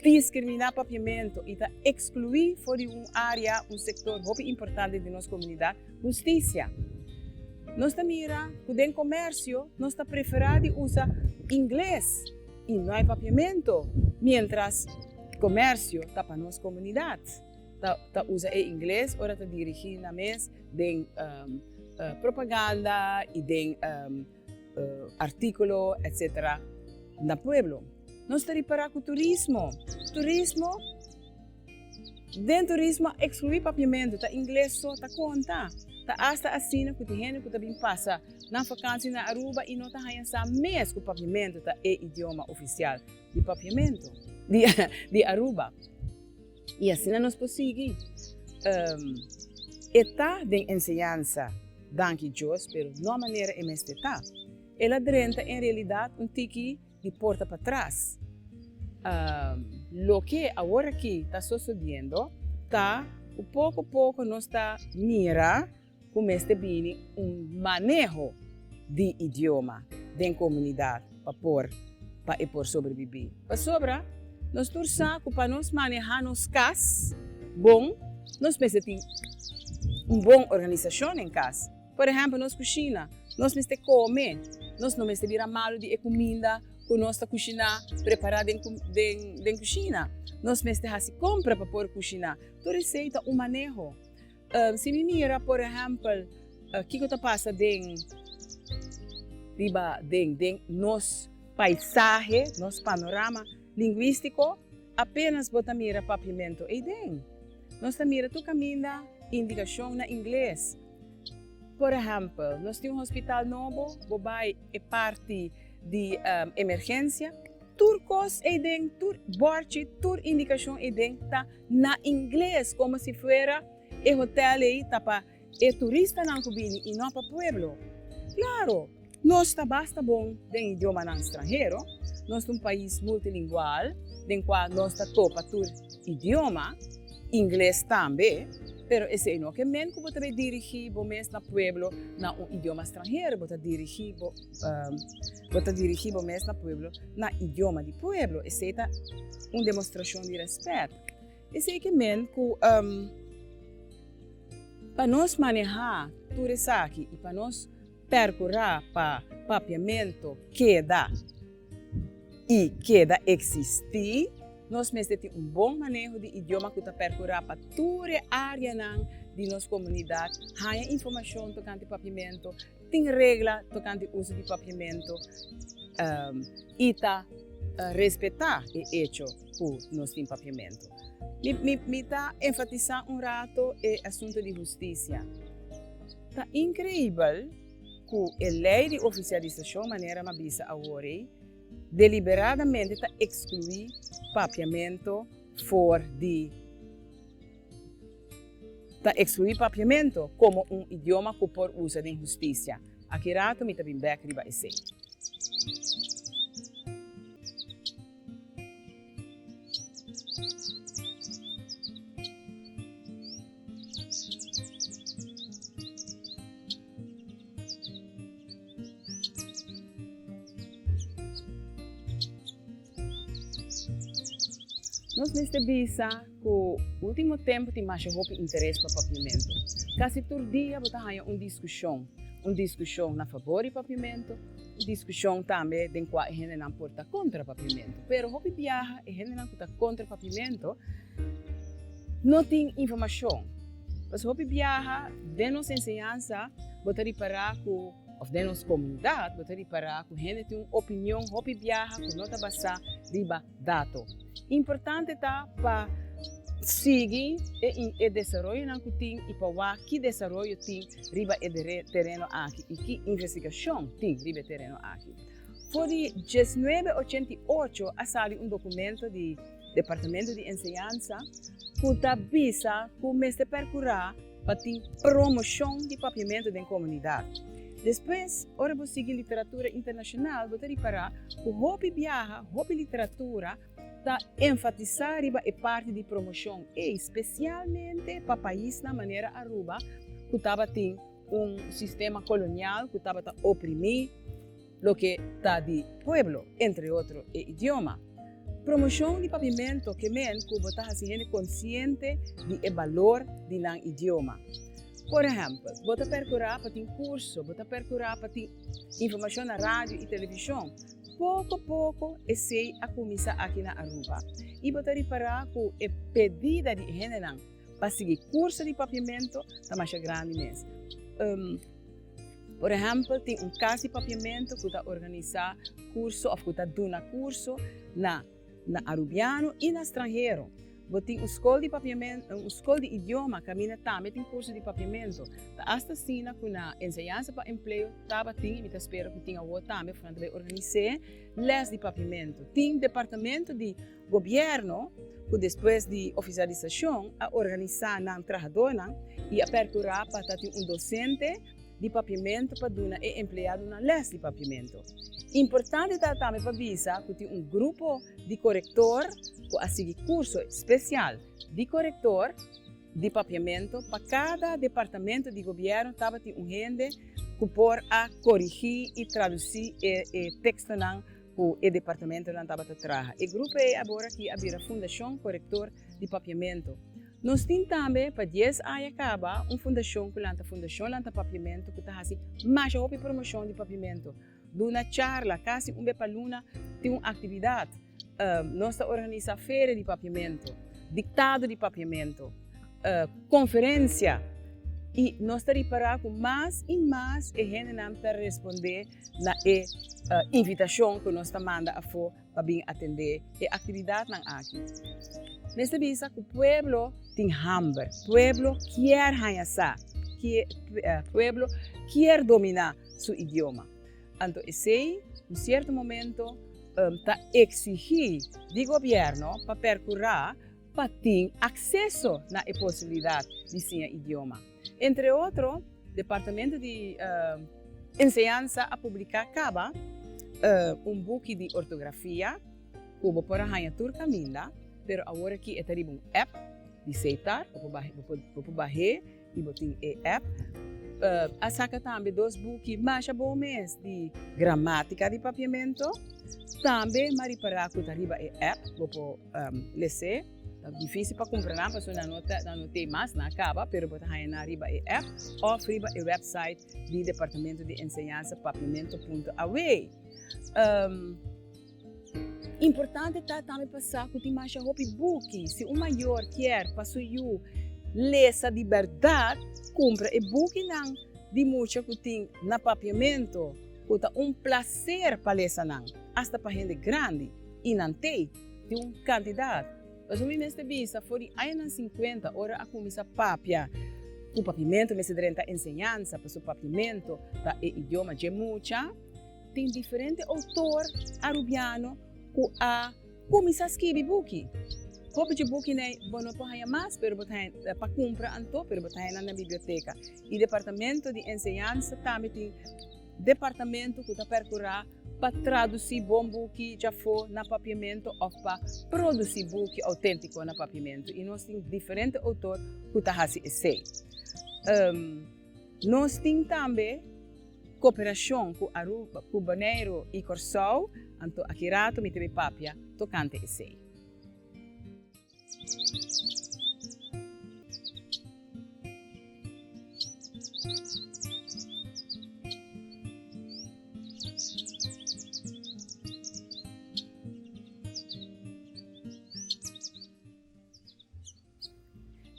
discriminar papiamento e está excluir fora de uma área, setor muito importante de nossa comunidade, justiça. Nós também mira que tem comércio, nós está preferindo usar inglês e não há papiamento, mientras comércio está para nossa comunidade. Está usa inglês, ora está dirigindo na mesa de propaganda e de artículo, etc. no pueblo. Nós estamos para o turismo. Turismo, dentro do turismo, excluir papiamento, está inglês só, está conta. Está hasta assim que tem gente que também passa na vacância na Aruba e não está ganhando mês que o papiamento está é idioma oficial de papiamento, de Aruba. E assim nós conseguimos. Está de ensinança, danke Deus, pero não maneira é mesmo está. Ela drenta em realidade tiki de porta para trás. Lo que agora aqui está sucedendo, está pouco a pouco nós está mira como este bem manejo de idioma da comunidade para por sobreviver. Para sobra, nós torçamos para nós manejar nos cas bom, nós precisamos boa organização em casa. Por exemplo, nós cozinha, nós precisamos comer, nós não precisamos virar malo de comida que nós está cozinhar preparada em cozinha. Nós precisamos fazer compra para poder cozinhar. Toda receita manejo. Se me mira, por exemplo, o que está passando em nosso paisagem, nosso panorama linguístico, apenas bota mira papiamento e den. Nós mira tu caminha indicação na inglês. Por exemplo, nós temos um hospital novo, bobai é parte de emergência. Turcos e den, bordje, tur indicação e den, tá na inglês, como se fosse o hotel aí, tá para o turista não cubini e não para pueblo. Claro, nós tá basta bom de idioma não estrangeiro, nós somos um país multilingual, den qual nós tá topa tur idioma, inglês também. Pero esse é não que men que você vai dirigir o mês na pueblo na idioma estrangeiro, você dirigir o mês na pueblo na idioma de pueblo. Esse é uma demonstração de respeito. Esse é que men que para nós manejar tudo isso aqui e para nós percorrer para papiamento que dá e que dá existir. Nós temos um bom manejo de idioma que está percorrendo para toda a área de nossa comunidade. Há informação tocante papiamento, tem regra tocante uso de papiamento e está respeitar o hecho que nós temos papiamento. Me está enfatizando rato o assunto de justiça. Está incrível que a lei de oficialização maneira mabisa agora deliberadamente está excluir papiamento como um idioma que por usa de injustiça. Aqui rato me também back riba esse. Nós neste bisa que o último tempo tem mais interesse para papiamento. Quase todo dia você tem uma discussão na favor do papiamento, uma discussão também de qual a gente não porta contra o papiamento. Pero hopi viaja, a gente não porta contra o papiamento, não tem informação. Mas hopi viaja, de nossa ensinança, você reparar que of de nossa comunidade, você reparar que a gente tem uma opinião, hopi viaja, que não está basada riba dados. Importante tá para seguir o desenvolvimento que tem e para que desenvolvimento tem riba o terreno aqui e que investigação tem riba o terreno aqui. Foi de 1988 a sair um documento do Departamento de Enseñanza que está visa começa a percorrer para ter promoção de papiamento da comunidade. Depois, ora você seguir literatura internacional, você reparar que o hobby viaja, hobby literatura está enfatizar a parte de promoção e especialmente para país na maneira Aruba que estava tendo sistema colonial que estava oprimir o que está de pueblo, entre outros idioma. Promoção de papiamento que men que você está consciente do valor de um idioma. Por exemplo, você percorrer para ter curso, você percorrer para ter informação na rádio e televisão. Pouco a pouco, esse a começar aqui na Aruba. E você reparar que a pedida de gente para seguir curso de papiamento está mais grande mesmo. Por exemplo, tem casa de papiamento que está organizar curso ou que está dando curso na arubiano e na estrangeiro. Você tem uma escola de papiamento, uma escola de idioma, caminha também tem curso de papiamento. Hasta assim, com a ensinança para emprego, estava tem, e espero que tenha outro também, para organizar les de papiamento. Tem departamento de governo, que depois de oficialização, a organizar na trabalhador e a percorrer para ter um docente de papiamento para dar empregado na les de papiamento. Importante também para avisar que tem um grupo de corretor que a seguir curso especial de corretor de papiamento para cada departamento de governo estava tem gente que por a corrigir e traduzir o texto que o departamento não estava trabalhando. O grupo é agora que abre a Fundação Corretor de Papiamento. Nós temos também, para 10 anos acaba, uma fundação que lanta papiamento que está fazendo mais promoção de papiamento. Duna charla, quase uma vez por luna, tem uma atividade. Nós organizamos feira de papiamento, ditado de papiamento, conferência. E nós estamos reparando que mais e mais a gente não está responder na invitação que nós mandamos a for para vir atender a atividade aqui. Nesta visa, o povo tem hambre, o povo quer ganhar. pueblo quer dominar su idioma. Então, esse, em certo momento, está exigir do governo para percurar para ter acesso na possibilidade de seu idioma. Entre outros, o Departamento de Enseñanza a publicar acaba book de ortografia, como por a turca minda, pero agora aqui é um app de aceitar, para baixar e botar app. A saca também 2 books mais bom mês de gramática de papiamento, também maripará que arriba app, para ler. É difícil para compreender, porque não tem mais na acaba, pero botar na arriba app ou arriba o website do Departamento de Enseñanza papiamento.awe. Importante tá também passar que tem mais book. Se o maior quer passar ler de verdade, compra e book não de muito que tem na papiamento, que prazer para ler não, hasta para gente grande e não tem uma quantidade. Mas o mesmo visa foi aí 50 horas a começar papia. O papiamento me se drenta enseñanza para o papiamento da idioma de mucha. Tem diferente autor arubiano que a começar a escrever book. Houve de book né, bom não pode mais, pero para comprar anto, pero botar na biblioteca. E departamento de enseñanza também tem departamento que está percorrer para traduzir bom book já for na papiamento ou para produzir book autêntico na papiamento. E nós temos diferentes autores que está fazendo isso. Nós temos também cooperação com Aruba, com Bonaire e Corsol, então aqui rato me teve papia tocante isso.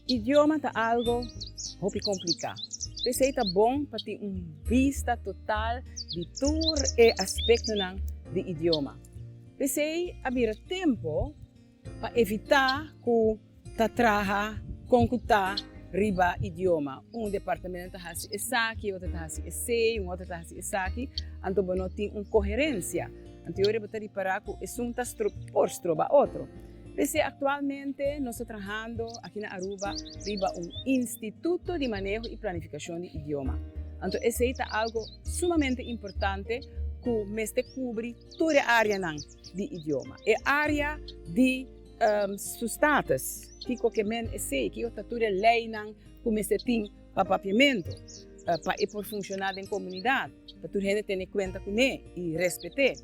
Idioma é algo muito complicado. Receita bom para ter vista total de todo o aspecto do idioma. Receita abrir tempo para evitar que traga concutar riba idioma. Departamento está fazendo isso aqui, outro está fazendo esse, outro está fazendo isso aqui. Então, não tem uma coerência. Então, eu vou reparar que isso não está por outro. Atualmente, nós estamos trabalhando aqui na Aruba riba Instituto de Manejo e Planificação de Idioma. Então, esse é algo sumamente importante que nos cobre toda a área de idioma. É a área de status, que qualquer que eu toda a lei que nos tem para papiamento, para por funcionar em comunidade, para toda gente ter em conta com ele e respeitar.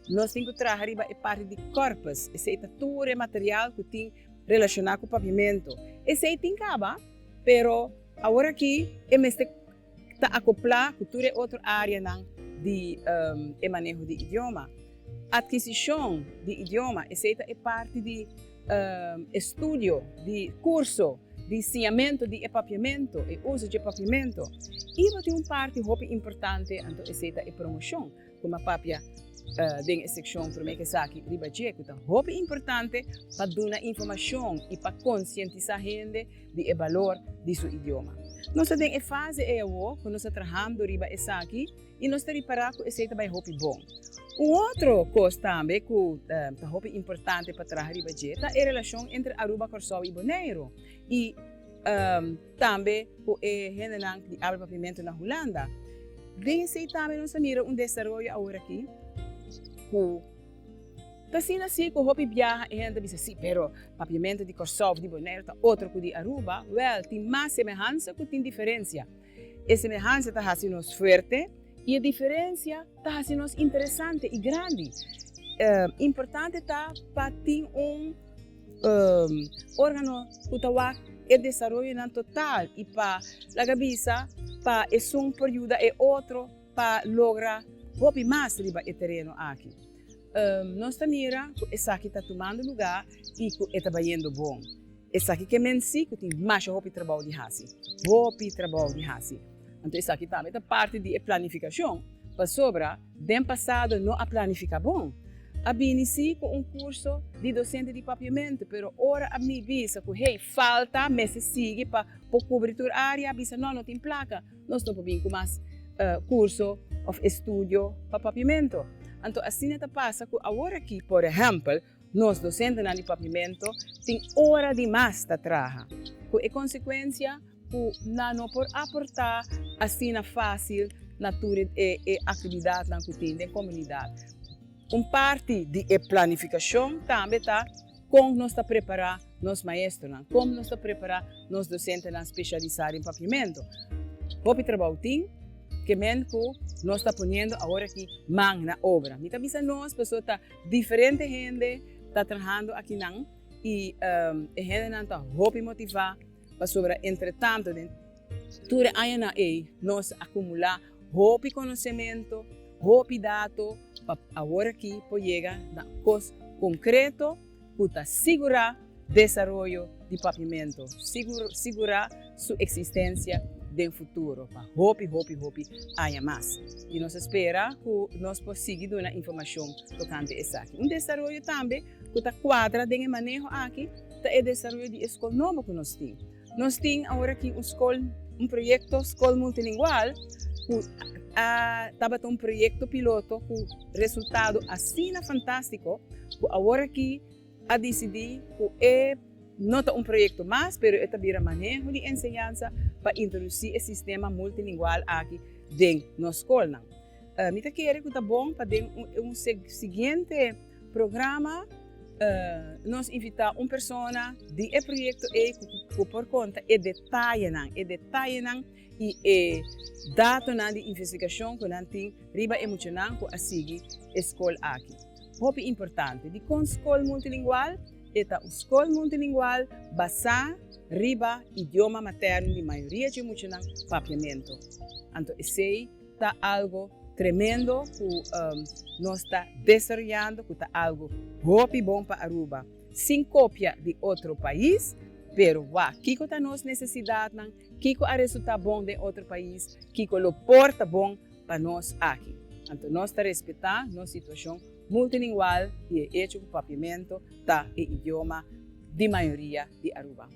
Nós temos que trazer a parte de corpus, esse é todo o material que tem relacionado com o papiamento. Esse é tem caba, pero agora aqui está acoplado com toda outra área de manejo de idioma. Aquisição de idioma, esse é parte de estudo, de curso, de ensinamento de papiamento e uso de papiamento. E tem uma parte muito importante, então esse é a promoção, como a papia tem a seção para mim que está aqui, riba de é muito importante para dar informação e para conscientizar a gente do valor de seu idioma. Nós temos a fase que nós estamos trabalhando riba essa aqui e nós estamos reparando que esse é muito bom. Outra coisa também que é muito importante para trabalhar riba de é a relação entre Aruba, Corsol e Bonaire. E também com a gente que abre papiamento na Holanda. Desse também nós miramos desenvolvimento agora aqui. Assim, que o hobby viaja e a gente diz assim, pero papiamento de Corsol, de Bonaire, outro que de Aruba, tem mais semelhança que tem diferença. A semelhança está fazendo forte e a diferença está fazendo interessante e grande. Importante está para ter órgano que está e desenvolvimento total e para a cabeça, para um período e outro para lograr hobby mais riba o terreno aqui. Nós mira que essa aqui está tomando lugar e que está indo bom. Essa aqui que mensi que tem mais hobby trabalho de hasi. Hobby trabalho de hasi. Então essa aqui também é parte de planificação. Para sobra, do passado não a planificar bom. abini sim com um curso de docente de papiamento, pero ora a mim visa que hey, falta meses sigue para cobertura área, visa não tem placa, nós não podemos com mais curso of estudio para papiamento. Então assim está passa que agora aqui, por exemplo, nós docentes de papiamento tem hora de mais para trabalhar, com a consequência que não por aportar assim fácil na atividade na comunidade. Parte de planificação também está como nós está preparar nos maestros, como nós está preparar nos docentes especializados em papiamento. O trabalho tem que nós está ponendo agora aqui mão na obra. Me está nós pessoas tá diferente gente está trabalhando aqui não e gente não está hope motivar para sobre entretanto tudo aí na nós acumular hope conhecimento, hope dado agora aqui pode chegar a coisa concreto para segurar o desenvolvimento de papiamento, segurar sua existência no futuro, para hope haya mais. E nós espera que nós possamos seguir dando informação tocante isso aqui. Desenvolvimento também que está quadra de manejo aqui, é o desenvolvimento de escola nova que nós temos. Nós temos agora aqui um projeto escola multilingual estava um projeto piloto com resultado assim fantástico que agora aqui a decidir que não é um projeto mais, mas é também um manejo de ensinança para introduzir o sistema multilingual aqui dentro da escola. Me quero que está bom para um seguinte programa nós invitar uma pessoa de projeto que por conta detalhe e dado de investigação que não tem riba emocional que a seguir escola aqui. O importante de com escola multilingual é uma escola multilingual basada riba idioma materno de maioria de emocional papiamento. Então esse está algo tremendo que nós está desenvolvendo, que está algo bom para Aruba. Sem cópia de outro país, pero kiko está nossa necessidade, kiko a resultado bom de outro país, kiko lo porta bom para nós aqui. Então nós está respeitando nossa situação multilingual e hecho com papiamento tá e idioma de maioria de Aruba.